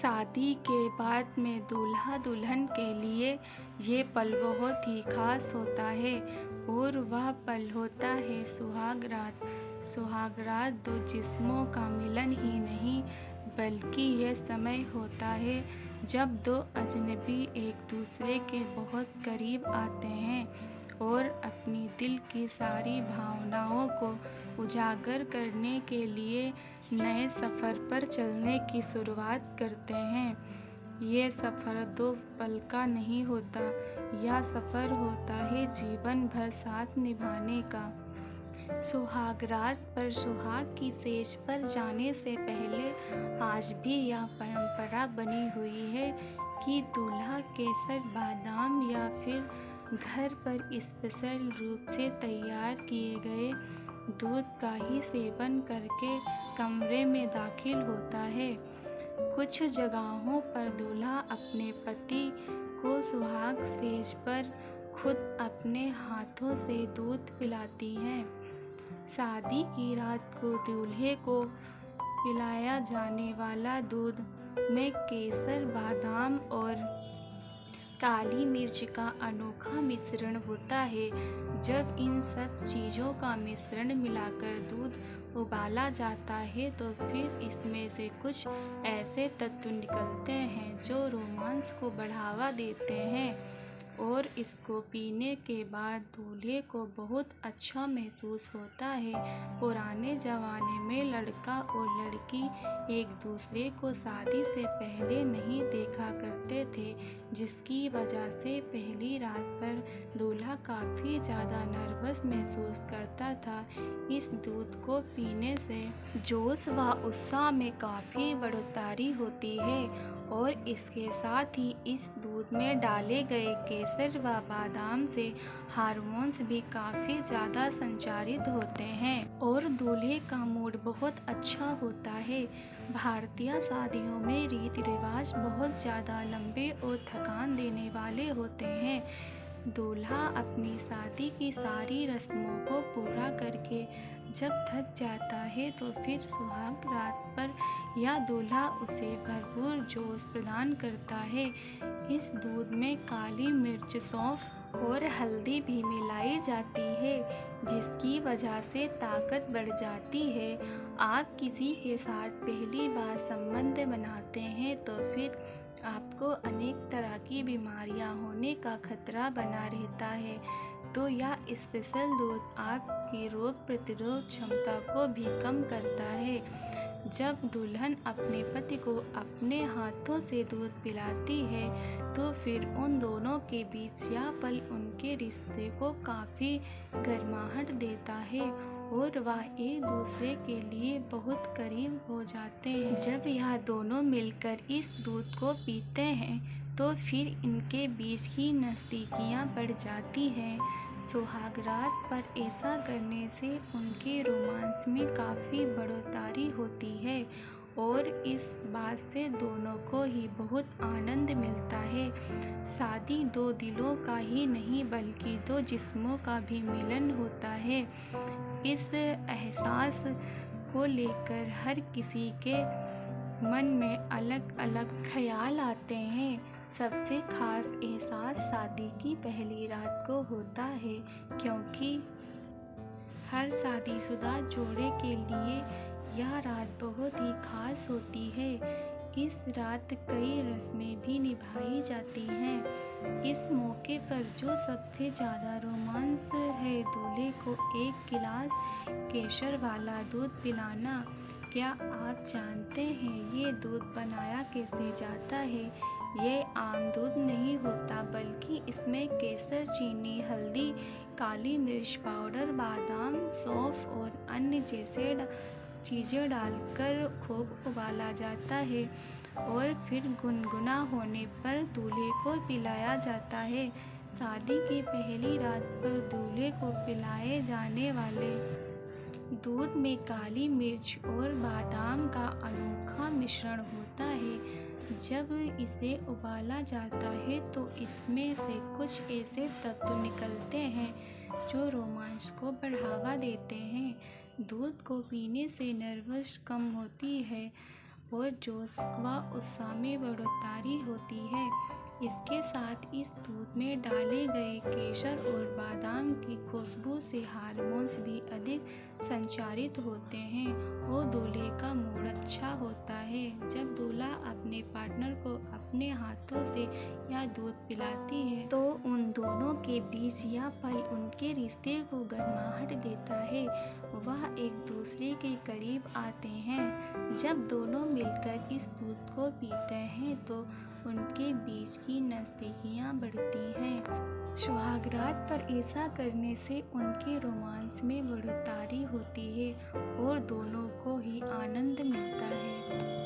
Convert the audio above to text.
शादी के बाद में दूल्हा दुल्हन के लिए ये पल बहुत ही खास होता है और वह पल होता है सुहाग रात। सुहाग रात दो जिस्मों का मिलन ही नहीं बल्कि यह समय होता है जब दो अजनबी एक दूसरे के बहुत करीब आते हैं और अपनी दिल की सारी भावनाओं को उजागर करने के लिए नए सफ़र पर चलने की शुरुआत करते हैं। ये सफ़र दो पल का नहीं होता, यह सफ़र होता है जीवन भर साथ निभाने का। सुहाग रात पर सुहाग की सेज पर जाने से पहले आज भी यह परंपरा बनी हुई है कि दूल्हा केसर बादाम या फिर घर पर स्पेशल रूप से तैयार किए गए दूध का ही सेवन करके कमरे में दाखिल होता है। कुछ जगहों पर दूल्हा अपने पति को सुहाग सेज पर खुद अपने हाथों से दूध पिलाती है। शादी की रात को दूल्हे को पिलाया जाने वाला दूध में केसर बादाम और काली मिर्च का अनोखा मिश्रण होता है। जब इन सब चीज़ों का मिश्रण मिलाकर दूध उबाला जाता है तो फिर इसमें से कुछ ऐसे तत्व निकलते हैं जो रोमांस को बढ़ावा देते हैं और इसको पीने के बाद दूल्हे को बहुत अच्छा महसूस होता है। पुराने ज़माने में लड़का और लड़की एक दूसरे को शादी से पहले नहीं देखा करते थे, जिसकी वजह से पहली रात पर दूल्हा काफ़ी ज़्यादा नर्वस महसूस करता था। इस दूध को पीने से जोश व उत्साह में काफ़ी बढ़ोतरी होती है और इसके साथ ही इस दूध में डाले गए केसर व बादाम से हार्मोन्स भी काफ़ी ज़्यादा संचारित होते हैं और दूल्हे का मूड बहुत अच्छा होता है। भारतीय शादियों में रीति रिवाज बहुत ज़्यादा लंबे और थकान देने वाले होते हैं। दूल्हा अपनी शादी की सारी रस्मों को पूरा करके जब थक जाता है तो फिर सुहाग रात पर यह दूल्हा उसे भरपूर जोश प्रदान करता है। इस दूध में काली मिर्च, सौंफ और हल्दी भी मिलाई जाती है, जिसकी वजह से ताकत बढ़ जाती है। आप किसी के साथ पहली बार संबंध बनाते हैं तो फिर आपको अनेक तरह की बीमारियां होने का खतरा बना रहता है, तो यह स्पेशल दूध आपकी रोग प्रतिरोध क्षमता को भी कम करता है। जब दुल्हन अपने पति को अपने हाथों से दूध पिलाती है तो फिर उन दोनों के बीच यह पल उनके रिश्ते को काफ़ी गर्माहट देता है और वह एक दूसरे के लिए बहुत करीब हो जाते हैं। जब यह दोनों मिलकर इस दूध को पीते हैं तो फिर इनके बीच की नज़दीकियाँ बढ़ जाती हैं। सुहाग रात पर ऐसा करने से उनके रोमांस में काफ़ी बढ़ोतरी होती है और इस बात से दोनों को ही बहुत आनंद मिलता है। शादी दो दिलों का ही नहीं बल्कि दो जिस्मों का भी मिलन होता है। इस एहसास को लेकर हर किसी के मन में अलग अलग ख्याल आते हैं। सबसे खास एहसास शादी की पहली रात को होता है, क्योंकि हर शादीशुदा जोड़े के लिए यह रात बहुत ही खास होती है। इस रात कई रस्में भी निभाई जाती हैं। इस मौके पर जो सबसे ज़्यादा रोमांस है दूल्हे को एक गिलास केसर वाला दूध पिलाना। क्या आप जानते हैं ये दूध बनाया कैसे जाता है? ये आम दूध नहीं होता बल्कि इसमें केसर, चीनी, हल्दी, काली मिर्च पाउडर, बादाम, सौंफ और अन्य जैसे चीज़ें डालकर खूब उबाला जाता है और फिर गुनगुना होने पर दूल्हे को पिलाया जाता है। शादी की पहली रात पर दूल्हे को पिलाए जाने वाले दूध में काली मिर्च और बादाम का अनोखा मिश्रण होता है। जब इसे उबाला जाता है तो इसमें से कुछ ऐसे तत्व निकलते हैं जो रोमांच को बढ़ावा देते हैं। दूध को पीने से नर्वस कम होती है, और जोश व उत्साह में बढ़ोतरी होती है। इसके साथ इस दूध में डाले गए केसर और बादाम की खुशबू से हार्मोन्स भी अधिक संचारित होते हैं और दूल्हे का मूड अच्छा होता है। जब दूल्हा अपने पार्टनर को अपने हाथों से यह दूध पिलाती है तो उन दोनों के बीच यह पल उनके रिश्ते को गर्माहट देता है। वह एक दूसरे के करीब आते हैं। जब दोनों मिलकर इस दूध को पीते हैं तो उनके बीच की नज़दीकियाँ बढ़ती हैं। सुहागरात पर ऐसा करने से उनके रोमांस में बढ़ोतरी होती है और दोनों को ही आनंद मिलता है।